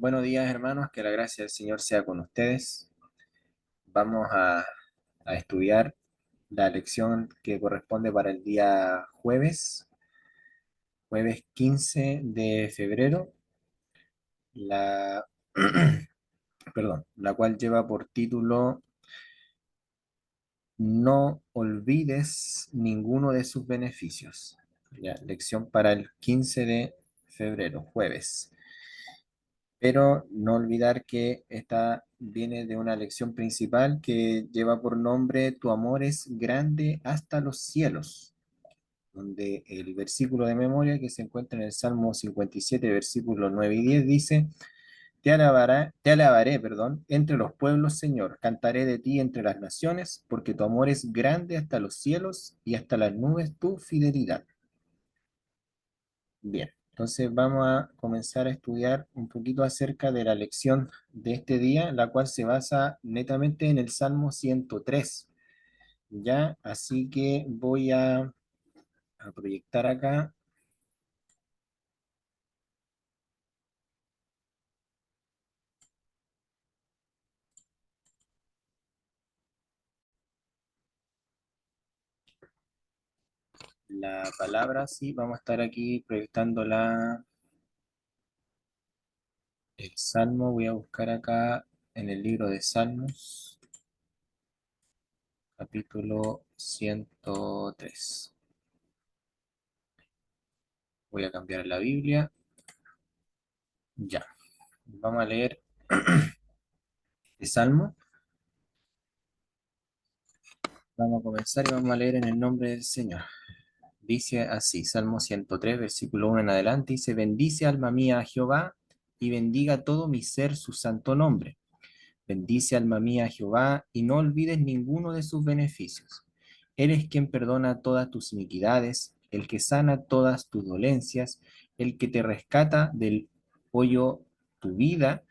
Buenos días, hermanos, que la gracia del Señor sea con ustedes. Vamos a estudiar la lección que corresponde para el día jueves 15 de febrero, la, perdón, la cual lleva por título No olvides ninguno de sus beneficios. Ya, lección para el 15 de febrero, jueves. Pero no olvidar que esta viene de una lección principal que lleva por nombre Tu amor es grande hasta los cielos, donde el versículo de memoria que se encuentra en el Salmo 57, versículos 9 y 10 dice, perdón, entre los pueblos, Señor, cantaré de ti entre las naciones, porque tu amor es grande hasta los cielos y hasta las nubes tu fidelidad. Bien, entonces vamos a comenzar a estudiar un poquito acerca de la lección de este día, la cual se basa netamente en el Salmo 103. ¿Ya? Así que voy a proyectar acá la palabra, sí, vamos a estar aquí proyectando el Salmo. Voy a buscar acá en el libro de Salmos, capítulo 103. Voy a cambiar la Biblia. Ya, vamos a leer el Salmo. Vamos a comenzar y vamos a leer en el nombre del Señor. Dice así, Salmo 103, versículo 1 en adelante, dice, bendice alma mía a Jehová, y bendiga todo mi ser su santo nombre. Bendice alma mía a Jehová, y no olvides ninguno de sus beneficios. Él es quien perdona todas tus iniquidades, el que sana todas tus dolencias, el que te rescata del hoyo tu vida,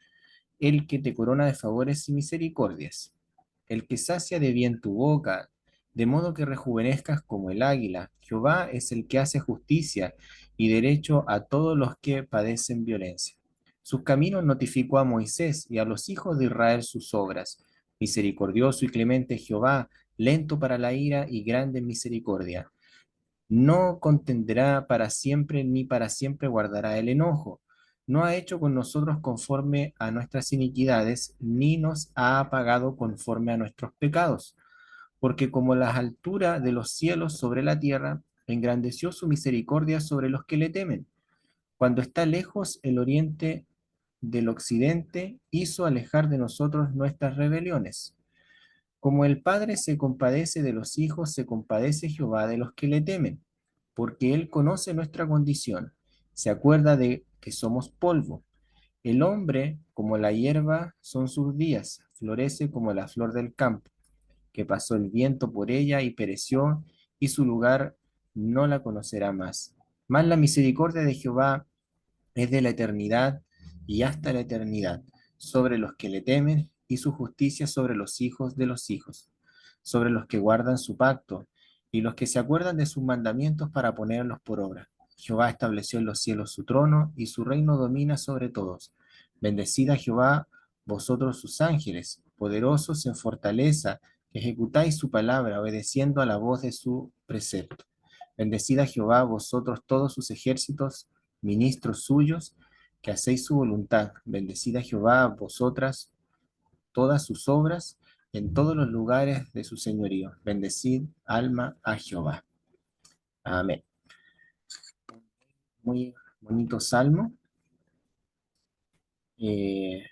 el que te corona de favores y misericordias, el que sacia de bien tu boca, de modo que rejuvenezcas como el águila. Jehová es el que hace justicia y derecho a todos los que padecen violencia. Sus caminos notificó a Moisés y a los hijos de Israel sus obras. Misericordioso y clemente Jehová, lento para la ira y grande en misericordia. No contendrá para siempre, ni para siempre guardará el enojo. No ha hecho con nosotros conforme a nuestras iniquidades, ni nos ha pagado conforme a nuestros pecados. Porque como las alturas de los cielos sobre la tierra, engrandeció su misericordia sobre los que le temen. Cuando está lejos el oriente del occidente, hizo alejar de nosotros nuestras rebeliones. Como el Padre se compadece de los hijos, se compadece Jehová de los que le temen, porque Él conoce nuestra condición, se acuerda de que somos polvo. El hombre, como la hierba, son sus días, florece como la flor del campo, que pasó el viento por ella y pereció, y su lugar no la conocerá más. Mas la misericordia de Jehová es de la eternidad y hasta la eternidad, sobre los que le temen, y su justicia sobre los hijos de los hijos, sobre los que guardan su pacto, y los que se acuerdan de sus mandamientos para ponerlos por obra. Jehová estableció en los cielos su trono, y su reino domina sobre todos. Bendecid a Jehová, vosotros sus ángeles, poderosos en fortaleza, que ejecutáis su palabra, obedeciendo a la voz de su precepto. Bendecid a Jehová, vosotros todos sus ejércitos, ministros suyos, que hacéis su voluntad. Bendecid a Jehová, vosotras, todas sus obras, en todos los lugares de su señorío. Bendecid, alma, a Jehová. Amén. Muy bonito salmo, eh,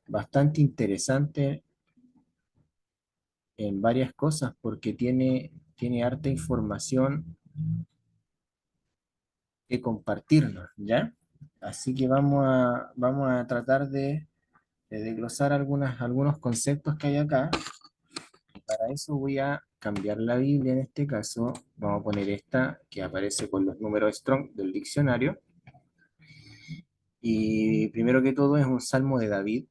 bastante interesante en varias cosas, porque tiene harta información que compartirnos, ¿ya? Así que vamos a tratar de desglosar algunos conceptos que hay acá. Para eso voy a cambiar la Biblia en este caso. Vamos a poner esta que aparece con los números Strong del diccionario. Y primero que todo es un salmo de David,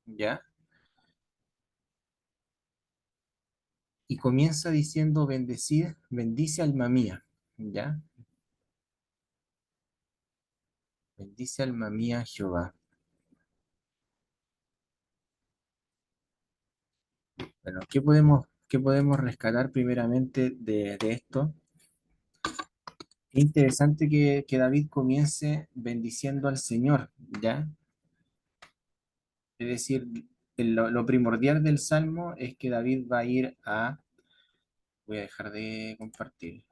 ¿ya? Y comienza diciendo, bendecid, bendice alma mía, ¿ya? Bendice alma mía Jehová. Bueno, qué podemos rescatar primeramente de esto? Es interesante que David comience bendiciendo al Señor, ¿ya? Es decir, lo primordial del Salmo es que David va a ir a... Voy a dejar de compartir.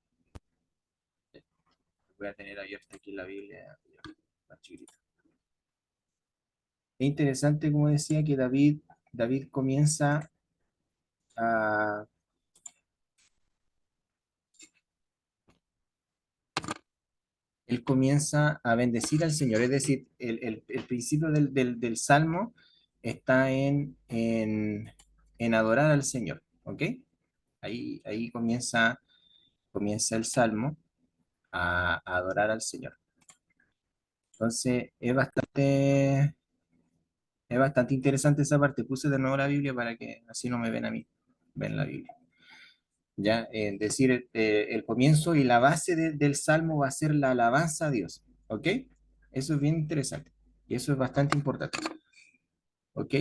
Voy a tener abierta aquí la Biblia más chiquitita. Es interesante, como decía, que David comienza a... Él comienza a bendecir al Señor. Es decir, el principio del Salmo está en adorar al Señor. ¿Ok? Ahí comienza el Salmo a adorar al Señor. Entonces, es bastante interesante esa parte. Puse de nuevo la Biblia para que así no me ven a mí, ven la Biblia. Ya, decir, el comienzo y la base del Salmo va a ser la alabanza a Dios. ¿Ok? Eso es bien interesante. Y eso es bastante importante. ¿Ok?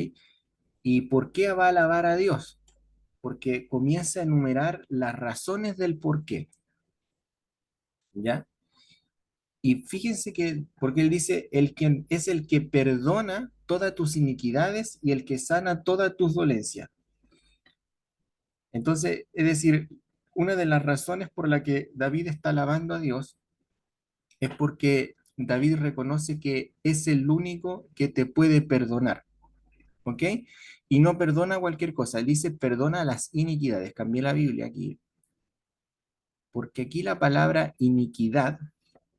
¿Y por qué va a alabar a Dios? Porque comienza a enumerar las razones del por qué. ¿Ya? Y fíjense que, porque él dice, el que es el que perdona todas tus iniquidades y el que sana todas tus dolencias. Entonces, es decir, una de las razones por la que David está alabando a Dios es porque David reconoce que es el único que te puede perdonar, ¿ok? Y no perdona cualquier cosa, él dice perdona las iniquidades. Cambié la Biblia aquí, porque aquí la palabra iniquidad,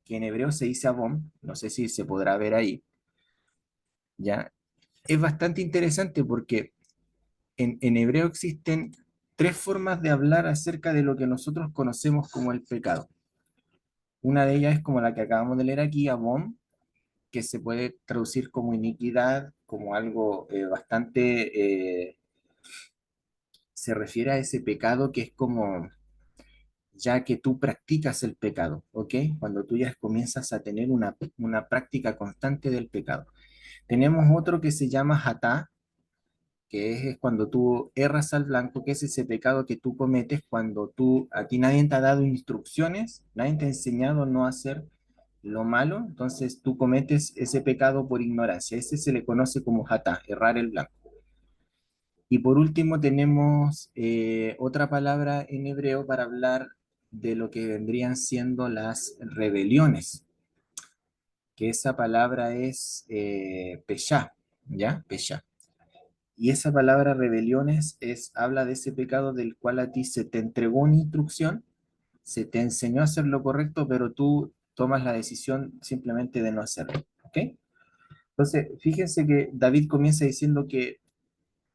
que en hebreo se dice abom, no sé si se podrá ver ahí, ya, es bastante interesante porque en hebreo existen tres formas de hablar acerca de lo que nosotros conocemos como el pecado. Una de ellas es como la que acabamos de leer aquí, abom, que se puede traducir como iniquidad, como algo se refiere a ese pecado que es como ya que tú practicas el pecado, ¿ok? Cuando tú ya comienzas a tener una práctica constante del pecado. Tenemos otro que se llama hatá, que es cuando tú erras al blanco, que es ese pecado que tú cometes cuando a ti nadie te ha dado instrucciones, nadie te ha enseñado no a hacer lo malo, entonces tú cometes ese pecado por ignorancia. Ese se le conoce como hatá, errar el blanco. Y por último tenemos otra palabra en hebreo para hablar de lo que vendrían siendo las rebeliones, que esa palabra es peshá, ¿ya? Peshá. Y esa palabra rebeliones habla de ese pecado del cual a ti se te entregó una instrucción, se te enseñó a hacer lo correcto, pero tú tomas la decisión simplemente de no hacerlo. ¿Ok? Entonces, fíjense que David comienza diciendo que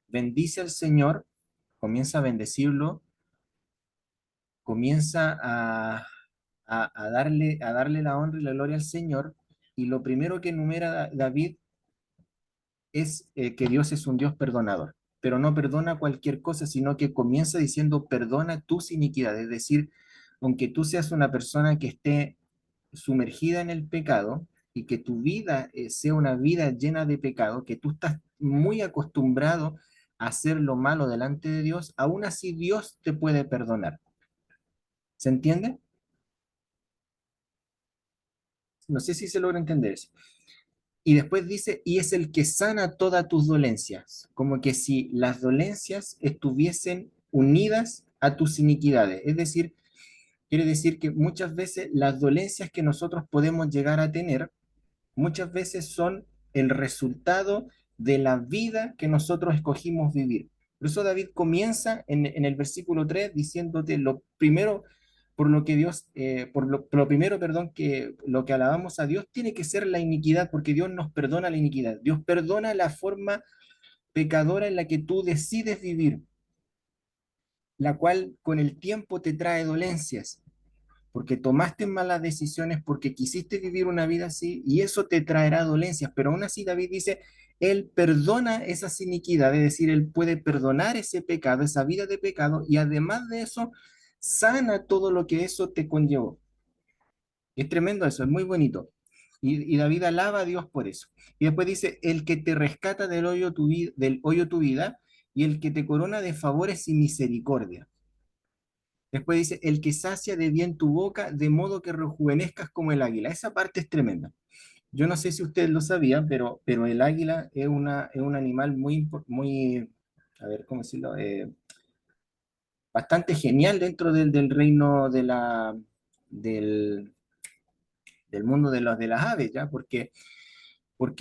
bendice al Señor, comienza a bendecirlo, comienza a darle la honra y la gloria al Señor, y lo primero que enumera David es que Dios es un Dios perdonador, pero no perdona cualquier cosa, sino que comienza diciendo perdona tus iniquidades, es decir, aunque tú seas una persona que esté sumergida en el pecado y que tu vida sea una vida llena de pecado, que tú estás muy acostumbrado a hacer lo malo delante de Dios, aún así Dios te puede perdonar. ¿Se entiende? No sé si se logra entender eso. Y después dice, y es el que sana todas tus dolencias, como que si las dolencias estuviesen unidas a tus iniquidades. Es decir, quiere decir que muchas veces las dolencias que nosotros podemos llegar a tener, muchas veces son el resultado de la vida que nosotros escogimos vivir. Por eso David comienza en el versículo 3 diciéndote lo primero, por lo que Dios, por lo primero, perdón, que lo que alabamos a Dios tiene que ser la iniquidad, porque Dios nos perdona la iniquidad. Dios perdona la forma pecadora en la que tú decides vivir, la cual con el tiempo te trae dolencias porque tomaste malas decisiones, porque quisiste vivir una vida así, y eso te traerá dolencias. Pero aún así David dice, Él perdona esas iniquidades, es decir, Él puede perdonar ese pecado, esa vida de pecado, y además de eso, sana todo lo que eso te conllevó. Es tremendo eso, es muy bonito. Y David alaba a Dios por eso. Y después dice, el que te rescata del hoyo tu vida y el que te corona de favores y misericordia. Después dice, el que sacia de bien tu boca, de modo que rejuvenezcas como el águila. Esa parte es tremenda. Yo no sé si ustedes lo sabían, pero el águila es un animal muy, a ver, ¿cómo decirlo? Bastante genial dentro del reino del, del mundo de las aves, ¿ya? ¿Por qué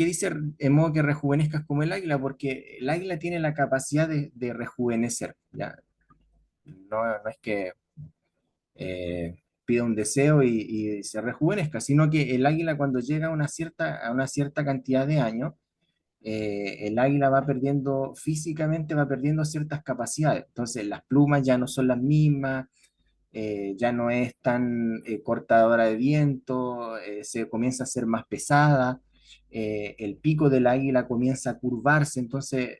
dice en modo que rejuvenezcas como el águila? Porque el águila tiene la capacidad de rejuvenecer, ¿ya? No es que pida un deseo y se rejuvenezca, sino que el águila cuando llega a una cierta cantidad de años, el águila va perdiendo, físicamente va perdiendo ciertas capacidades. Entonces las plumas ya no son las mismas, ya no es tan cortadora de viento, se comienza a ser más pesada, el pico del águila comienza a curvarse, entonces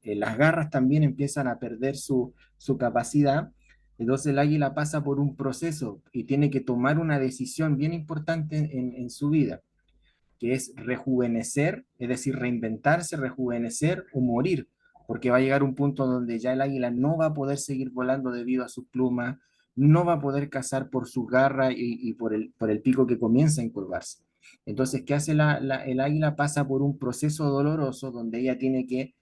las garras también empiezan a perder su capacidad. Entonces el águila pasa por un proceso y tiene que tomar una decisión bien importante en su vida, que es rejuvenecer, es decir, reinventarse, rejuvenecer o morir, porque va a llegar un punto donde ya el águila no va a poder seguir volando debido a sus plumas, no va a poder cazar por su garra y por el pico que comienza a encurvarse. Entonces, ¿qué hace el águila? Pasa por un proceso doloroso donde ella tiene que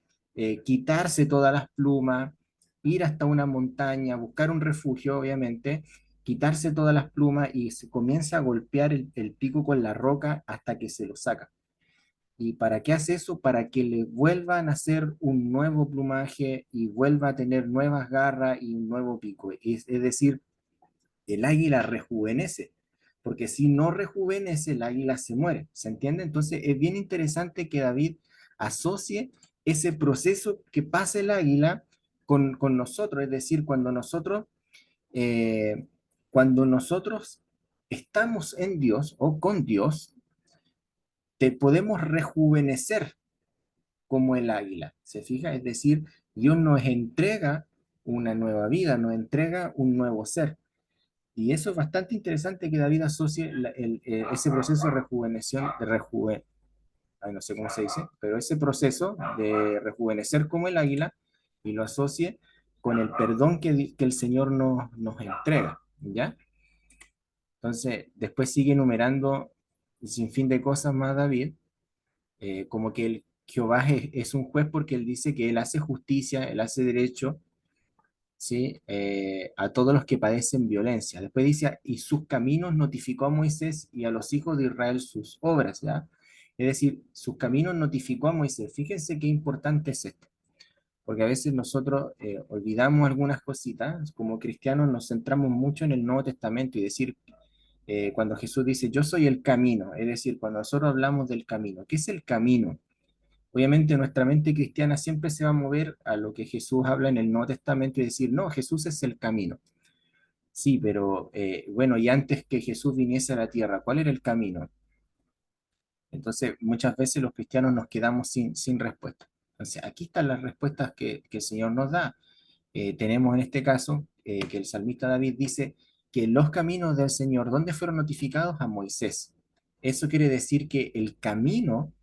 quitarse todas las plumas, ir hasta una montaña, buscar un refugio, obviamente, quitarse todas las plumas y se comienza a golpear el pico con la roca hasta que se lo saca. ¿Y para qué hace eso? Para que le vuelvan a hacer un nuevo plumaje y vuelva a tener nuevas garras y un nuevo pico. Es decir, el águila rejuvenece, porque si no rejuvenece, el águila se muere. ¿Se entiende? Entonces es bien interesante que David asocie ese proceso que pasa el águila con nosotros, es decir, eh, cuando nosotros estamos en Dios o con Dios, te podemos rejuvenecer como el águila. ¿Se fija? Es decir, Dios nos entrega una nueva vida, nos entrega un nuevo ser. Y eso es bastante interesante que David asocie ese proceso de rejuveneción, ay, no sé cómo se dice, pero ese proceso de rejuvenecer como el águila y lo asocie con el perdón que el Señor nos entrega, ¿ya? Entonces, después sigue enumerando sin fin de cosas más David, como que Jehová es un juez porque él dice que él hace justicia, él hace derecho, ¿sí? A todos los que padecen violencia. Después dice, y sus caminos notificó a Moisés y a los hijos de Israel sus obras, ¿ya? Es decir, sus caminos notificó a Moisés. Fíjense qué importante es esto, porque a veces nosotros olvidamos algunas cositas, como cristianos nos centramos mucho en el Nuevo Testamento y decir, cuando Jesús dice, yo soy el camino, es decir, cuando nosotros hablamos del camino, ¿qué es el camino? Obviamente nuestra mente cristiana siempre se va a mover a lo que Jesús habla en el Nuevo Testamento y decir, no, Jesús es el camino. Sí, pero bueno, y antes que Jesús viniese a la tierra, ¿cuál era el camino? Entonces, muchas veces los cristianos nos quedamos sin respuesta. Entonces, aquí están las respuestas que el Señor nos da. Tenemos en este caso que el salmista David dice que los caminos del Señor, ¿dónde fueron notificados? A Moisés. Eso quiere decir que el camino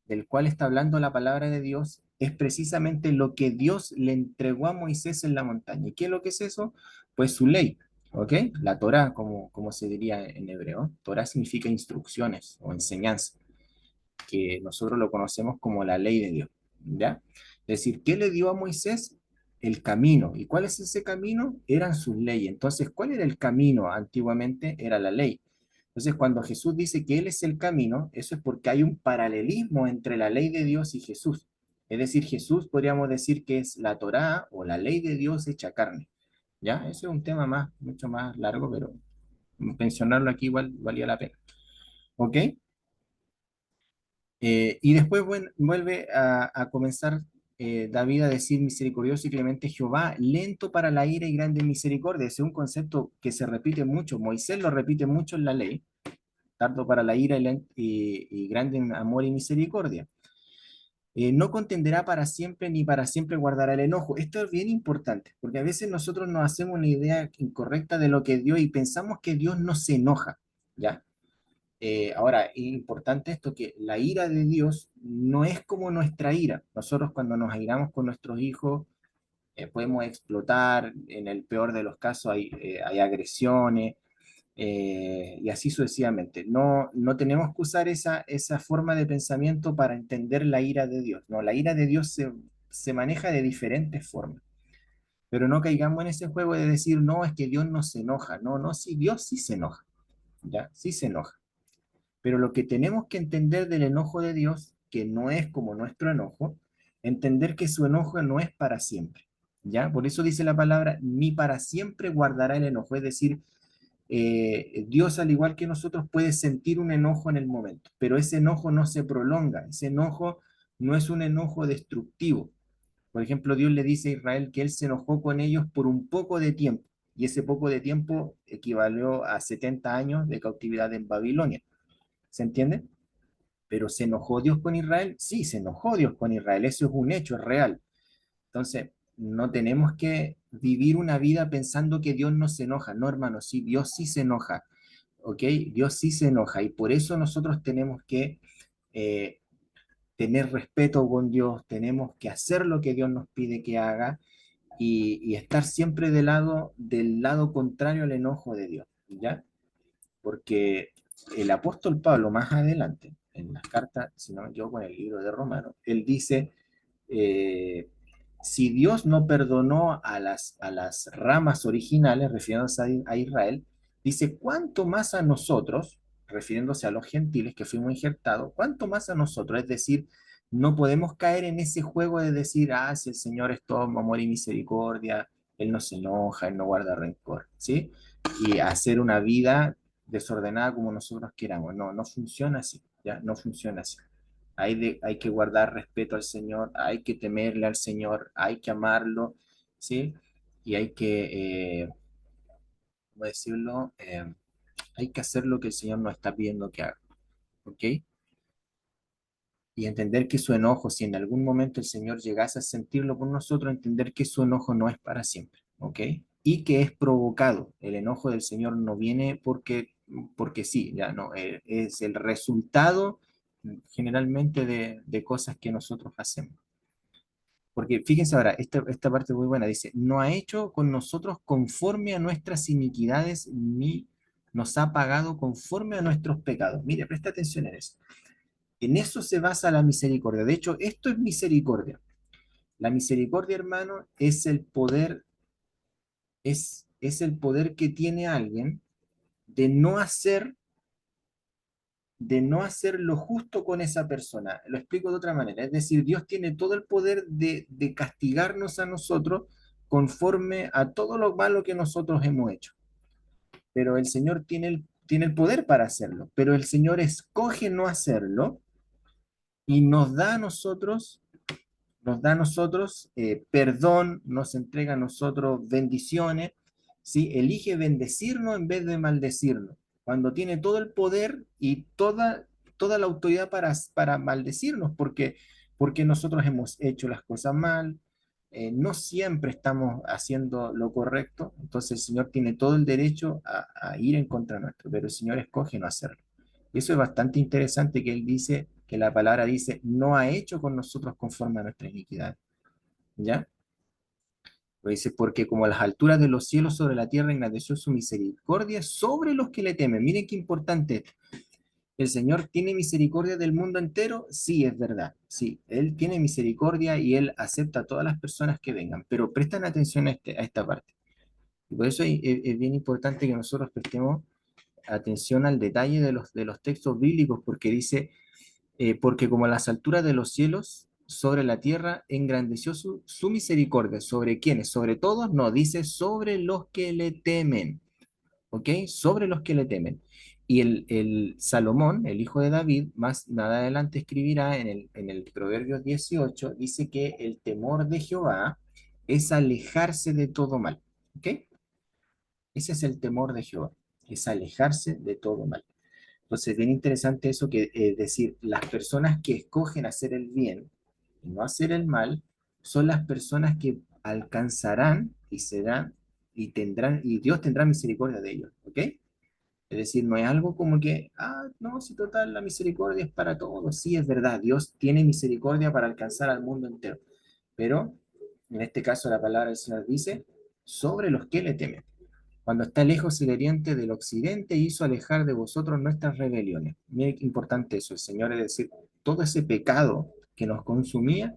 del cual está hablando la palabra de Dios es precisamente lo que Dios le entregó a Moisés en la montaña. ¿Y qué es lo que es eso? Pues su ley, ¿ok? La Torá, como se diría en hebreo. Torá significa instrucciones o enseñanza, que nosotros lo conocemos como la ley de Dios, ¿ya? Es decir, ¿qué le dio a Moisés? El camino. ¿Y cuál es ese camino? Eran sus leyes. Entonces, ¿cuál era el camino antiguamente? Era la ley. Entonces, cuando Jesús dice que Él es el camino, eso es porque hay un paralelismo entre la ley de Dios y Jesús. Es decir, Jesús podríamos decir que es la Torá o la ley de Dios hecha carne. ¿Ya? Ese es un tema mucho más largo, pero mencionarlo aquí igual valía la pena. ¿Ok? Y después vuelve a comenzar David a decir misericordioso y clemente Jehová, lento para la ira y grande en misericordia. Ese es un concepto que se repite mucho. Moisés lo repite mucho en la ley, tardo para la ira y grande en amor y misericordia. No contenderá para siempre ni para siempre guardará el enojo. Esto es bien importante, porque a veces nosotros nos hacemos una idea incorrecta de lo que Dios y pensamos que Dios no se enoja, ¿ya? Ahora, es importante esto, que la ira de Dios no es como nuestra ira. Nosotros cuando nos airamos con nuestros hijos, podemos explotar, en el peor de los casos hay agresiones, y así sucesivamente. No, no tenemos que usar esa forma de pensamiento para entender la ira de Dios. No, la ira de Dios se maneja de diferentes formas. Pero no caigamos en ese juego de decir, no, es que Dios no se enoja. No, no, sí, Dios sí se enoja, ¿ya? Sí se enoja. Pero lo que tenemos que entender del enojo de Dios, que no es como nuestro enojo, entender que su enojo no es para siempre, ¿ya? Por eso dice la palabra, ni para siempre guardará el enojo. Es decir, Dios, al igual que nosotros, puede sentir un enojo en el momento, pero ese enojo no se prolonga, ese enojo no es un enojo destructivo. Por ejemplo, Dios le dice a Israel que Él se enojó con ellos por un poco de tiempo, y ese poco de tiempo equivalió a 70 años de cautividad en Babilonia. ¿Se entiende? Pero ¿se enojó Dios con Israel? Sí, se enojó Dios con Israel, eso es un hecho, es real. Entonces, no tenemos que vivir una vida pensando que Dios no se enoja. No, hermano, sí, Dios sí se enoja. ¿Ok? Dios sí se enoja y por eso nosotros tenemos que eh, tener respeto con Dios, tenemos que hacer lo que Dios nos pide que haga y estar siempre del lado contrario al enojo de Dios, ¿ya? Porque el apóstol Pablo más adelante, en las cartas, si no me equivoco, en el libro de Romanos, él dice, eh, si Dios no perdonó a las ramas originales, refiriéndose a Israel, dice, ¿cuánto más a nosotros, refiriéndose a los gentiles que fuimos injertados, cuánto más a nosotros? Es decir, no podemos caer en ese juego de decir, ah, si el Señor es todo amor y misericordia, Él no se enoja, Él no guarda rencor, ¿sí? Y hacer una vida desordenada como nosotros queramos. No, no funciona así, ¿ya? No funciona así. Hay que guardar respeto al Señor, hay que temerle al Señor, hay que amarlo, ¿sí? Y hay que, ¿cómo decirlo? Hay que hacer lo que el Señor nos está pidiendo que haga, ¿ok? Y entender que su enojo, si en algún momento el Señor llegase a sentirlo por nosotros, entender que su enojo no es para siempre, ¿ok? Y que es provocado. El enojo del Señor no viene porque sí, ya no, es el resultado generalmente de cosas que nosotros hacemos. Porque fíjense ahora, esta parte es muy buena, dice, no ha hecho con nosotros conforme a nuestras iniquidades, ni nos ha pagado conforme a nuestros pecados. Mire, presta atención en eso. En eso se basa la misericordia. De hecho, esto es misericordia. La misericordia, hermano, es el poder que tiene alguien de no hacer, de no hacer lo justo con esa persona. Lo explico de otra manera. Es decir, Dios tiene todo el poder de castigarnos a nosotros conforme a todo lo malo que nosotros hemos hecho. Pero el Señor tiene el poder para hacerlo. Pero el Señor escoge no hacerlo y nos da a nosotros perdón, nos entrega a nosotros bendiciones, ¿sí? Elige bendecirnos en vez de maldecirnos, cuando tiene todo el poder y toda la autoridad para maldecirnos, porque nosotros hemos hecho las cosas mal, no siempre estamos haciendo lo correcto, entonces el Señor tiene todo el derecho a ir en contra nuestro, pero el Señor escoge no hacerlo. Y eso es bastante interesante que él dice, que la palabra dice, no ha hecho con nosotros conforme a nuestra iniquidad. ¿Ya? Lo dice, porque como las alturas de los cielos sobre la tierra engrandeció su misericordia sobre los que le temen. Miren qué importante esto. ¿El Señor tiene misericordia del mundo entero? Sí, es verdad. Sí, Él tiene misericordia y Él acepta a todas las personas que vengan. Pero prestan atención a esta parte. Y por eso es bien importante que nosotros prestemos atención al detalle de los textos bíblicos, porque dice, porque como las alturas de los cielos sobre la tierra engrandeció su misericordia. ¿Sobre quiénes? ¿Sobre todos? No, dice sobre los que le temen, ¿ok? Sobre los que le temen. Y el Salomón, el hijo de David, más nada adelante escribirá en el Proverbios 18, dice que el temor de Jehová es alejarse de todo mal, ¿ok? Ese es el temor de Jehová, es alejarse de todo mal. Entonces, bien interesante eso que decir, las personas que escogen hacer el bien y no hacer el mal son las personas que alcanzarán y serán y Dios tendrá misericordia de ellos, ¿ok? Es decir, no es algo como que, no, si total, la misericordia es para todos. Sí, es verdad, Dios tiene misericordia para alcanzar al mundo entero. Pero, en este caso, la palabra del Señor dice, sobre los que le temen. Cuando está lejos el oriente del occidente, hizo alejar de vosotros nuestras rebeliones. Mire qué importante eso, el Señor, es decir, todo ese pecado que nos consumía,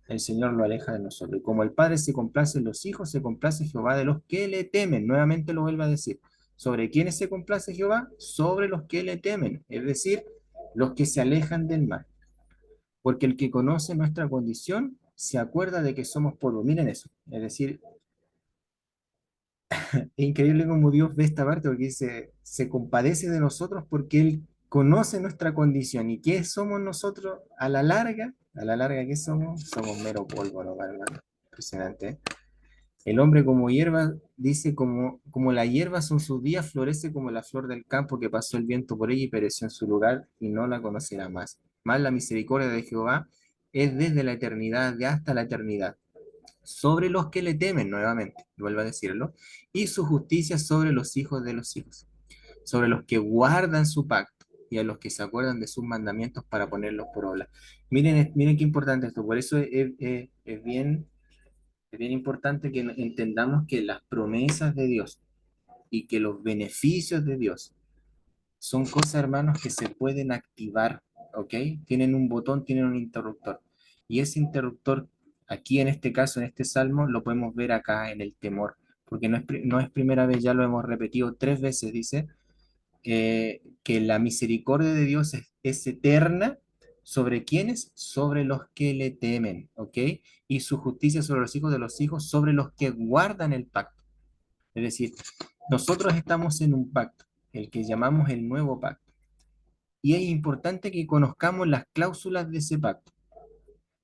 el Señor lo aleja de nosotros. Y como el Padre se complace en los hijos, se complace Jehová de los que le temen. Nuevamente lo vuelvo a decir. ¿Sobre quiénes se complace Jehová? Sobre los que le temen, es decir, los que se alejan del mal. Porque el que conoce nuestra condición se acuerda de que somos polvo. Miren eso. Es decir, es increíble cómo Dios ve esta parte, porque dice, se compadece de nosotros porque Él conoce nuestra condición. ¿Y qué somos nosotros a la larga? A la larga, ¿qué somos? Somos mero polvo, ¿no, hermano? Impresionante, ¿eh? El hombre como hierba, dice, como la hierba son sus días, florece como la flor del campo que pasó el viento por ella y pereció en su lugar y no la conocerá más. Más la misericordia de Jehová es desde la eternidad de hasta la eternidad sobre los que le temen, nuevamente, vuelvo a decirlo, y su justicia sobre los hijos de los hijos, sobre los que guardan su pacto y a los que se acuerdan de sus mandamientos para ponerlos por obra. Miren, miren qué importante esto, por eso es bien importante que entendamos que las promesas de Dios y que los beneficios de Dios son cosas, hermanos, que se pueden activar, ¿ok? Tienen un botón, tienen un interruptor. Y ese interruptor, aquí en este caso, en este salmo, lo podemos ver acá en el temor, porque no es primera vez, ya lo hemos repetido 3 veces, dice, que la misericordia de Dios es eterna. ¿Sobre quiénes? Sobre los que le temen, ¿ok? Y su justicia sobre los hijos de los hijos, sobre los que guardan el pacto. Es decir, nosotros estamos en un pacto, el que llamamos el nuevo pacto. Y es importante que conozcamos las cláusulas de ese pacto,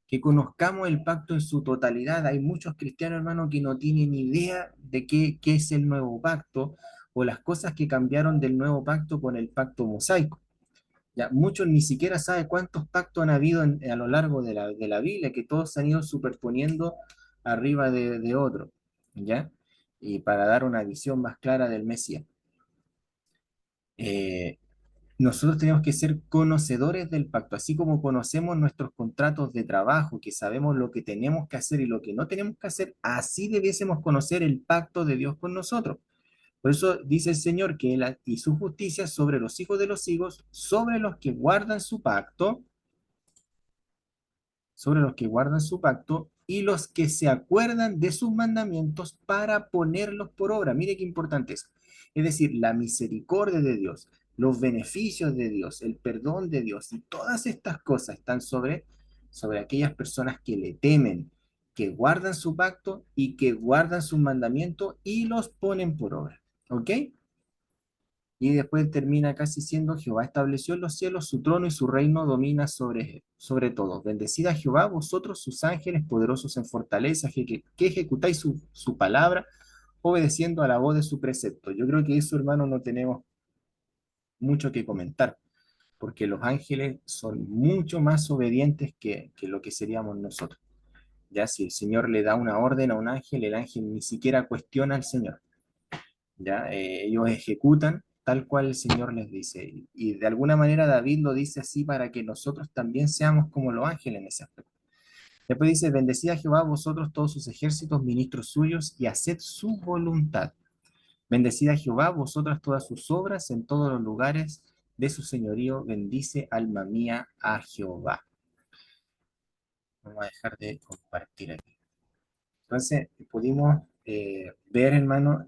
que conozcamos el pacto en su totalidad. Hay muchos cristianos, hermanos, que no tienen idea de qué es el nuevo pacto o las cosas que cambiaron del nuevo pacto con el pacto mosaico. Ya, muchos ni siquiera saben cuántos pactos han habido a lo largo de la Biblia, que todos se han ido superponiendo arriba de otro, ¿ya? Y para dar una visión más clara del Mesías. Eh, Nosotros tenemos que ser conocedores del pacto, así como conocemos nuestros contratos de trabajo, que sabemos lo que tenemos que hacer y lo que no tenemos que hacer, así debiésemos conocer el pacto de Dios con nosotros. Por eso dice el Señor que Él y su justicia sobre los hijos de los hijos, sobre los que guardan su pacto, sobre los que guardan su pacto y los que se acuerdan de sus mandamientos para ponerlos por obra. Mire qué importante es. Es decir, la misericordia de Dios, los beneficios de Dios, el perdón de Dios y todas estas cosas están sobre aquellas personas que le temen, que guardan su pacto y que guardan sus mandamientos y los ponen por obra. ¿Ok? Y después termina casi siendo Jehová estableció en los cielos su trono y su reino domina sobre todo. Bendecida Jehová, vosotros sus ángeles poderosos en fortaleza, que ejecutáis su palabra, obedeciendo a la voz de su precepto. Yo creo que eso, hermano, no tenemos mucho que comentar, porque los ángeles son mucho más obedientes que lo que seríamos nosotros. Ya si el Señor le da una orden a un ángel, el ángel ni siquiera cuestiona al Señor. ¿Ya? Ellos ejecutan tal cual el Señor les dice. Y de alguna manera David lo dice así para que nosotros también seamos como los ángeles en ese aspecto. Después dice, bendecid a Jehová vosotros todos sus ejércitos, ministros suyos, y haced su voluntad. Bendecid a Jehová vosotras todas sus obras en todos los lugares de su señorío. Bendice alma mía a Jehová. Vamos a dejar de compartir aquí. Entonces, pudimos ver, hermano,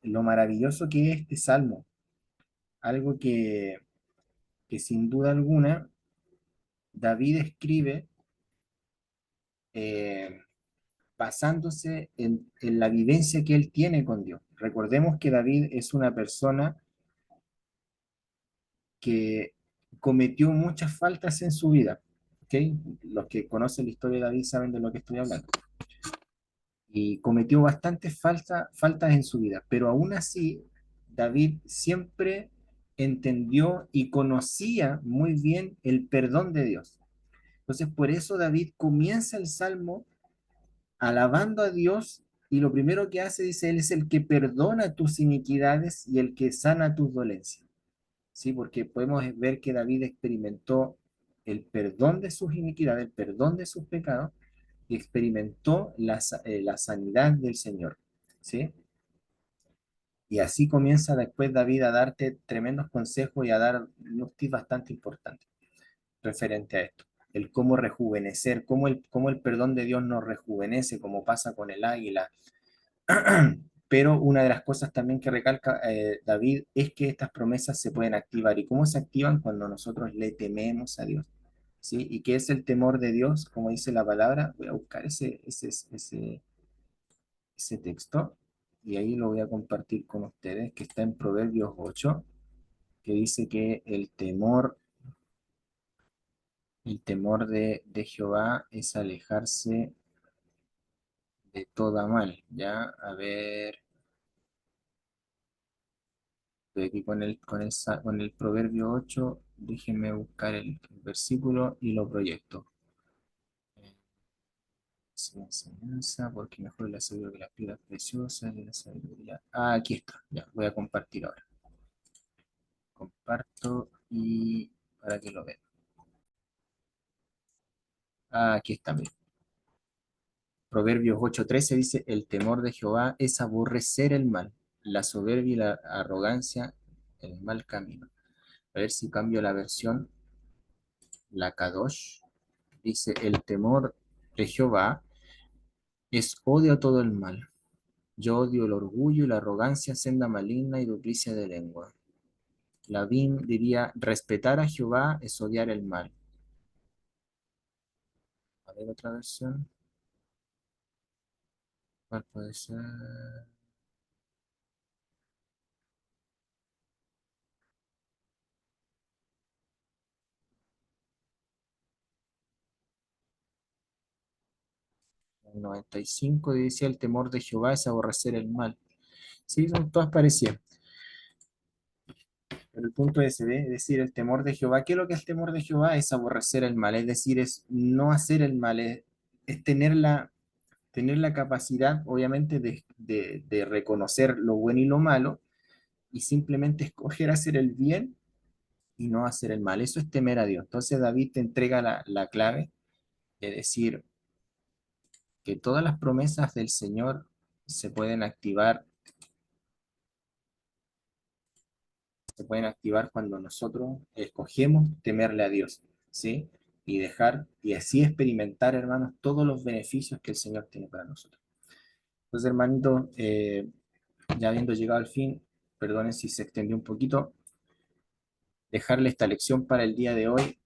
lo maravilloso que es este salmo. Algo que sin duda alguna David escribe eh, basándose en la vivencia que él tiene con Dios. Recordemos que David es una persona que cometió muchas faltas en su vida. ¿Ok? Los que conocen la historia de David saben de lo que estoy hablando. Y cometió bastantes faltas en su vida, pero aún así David siempre entendió y conocía muy bien el perdón de Dios. Entonces, por eso David comienza el salmo alabando a Dios Y lo primero que hace, dice, Él es el que perdona tus iniquidades y el que sana tus dolencias. ¿Sí? Porque podemos ver que David experimentó el perdón de sus iniquidades, el perdón de sus pecados, y experimentó la sanidad del Señor. ¿Sí? Y así comienza después David a darte tremendos consejos y a dar unos tips bastante importantes referente a esto. El cómo rejuvenecer, cómo el perdón de Dios nos rejuvenece, como pasa con el águila. Pero una de las cosas también que recalca David es que estas promesas se pueden activar. ¿Y cómo se activan? Cuando nosotros le tememos a Dios. ¿Sí? ¿Y qué es el temor de Dios? Como dice la palabra, voy a buscar ese texto y ahí lo voy a compartir con ustedes, que está en Proverbios 8, que dice que el temor de Jehová es alejarse de toda mal. Ya, a ver, estoy aquí con el Proverbio 8, déjenme buscar el versículo y lo proyecto. Sin enseñanza, porque mejor la sabiduría que las piedras preciosas y la sabiduría. Ah, aquí está, ya, voy a compartir ahora. Comparto y para que lo vean. Ah, aquí está, mira. Proverbios 8:13 dice, el temor de Jehová es aborrecer el mal, la soberbia y la arrogancia, el mal camino. A ver si cambio la versión, la Kadosh. Dice, el temor de Jehová es odio a todo el mal. Yo odio el orgullo y la arrogancia, senda maligna y duplicia de lengua. Lavín diría, respetar a Jehová es odiar el mal. A ver otra versión. ¿Cuál puede ser? 95 decía, el temor de Jehová es aborrecer el mal. Sí, son todas parecidas. Pero el punto es ese, es decir, el temor de Jehová. ¿Qué es lo que es el temor de Jehová? Es aborrecer el mal, es decir, es no hacer el mal, es tener la capacidad, obviamente, de reconocer lo bueno y lo malo y simplemente escoger hacer el bien y no hacer el mal. Eso es temer a Dios. Entonces David te entrega la clave de decir que todas las promesas del Señor se pueden activar, se pueden activar cuando nosotros escogemos temerle a Dios, ¿sí? Y así experimentar, hermanos, todos los beneficios que el Señor tiene para nosotros. Entonces, hermanito, ya habiendo llegado al fin, perdonen si se extendió un poquito, dejarle esta lección para el día de hoy,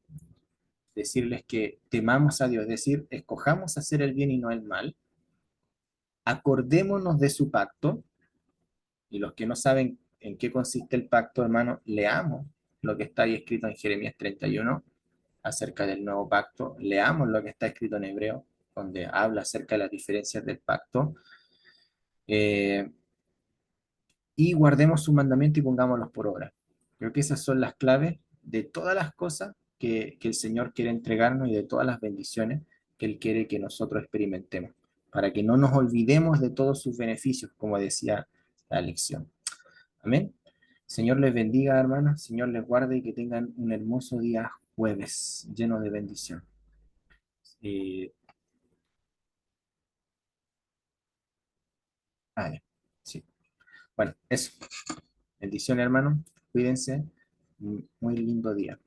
decirles que temamos a Dios, es decir, escojamos hacer el bien y no el mal, acordémonos de su pacto, y los que no saben en qué consiste el pacto, hermano, leamos lo que está ahí escrito en Jeremías 31 acerca del nuevo pacto, leamos lo que está escrito en Hebreo, donde habla acerca de las diferencias del pacto, eh, y guardemos su mandamiento y pongámoslos por obra. Creo que esas son las claves de todas las cosas que el Señor quiere entregarnos y de todas las bendiciones que Él quiere que nosotros experimentemos, para que no nos olvidemos de todos sus beneficios, como decía la lección. Amén. Señor les bendiga, hermanos. Señor les guarde y que tengan un hermoso día jueves lleno de bendición. Eh, ya. Sí. Bueno, eso. Bendición, hermano. Cuídense. Muy lindo día.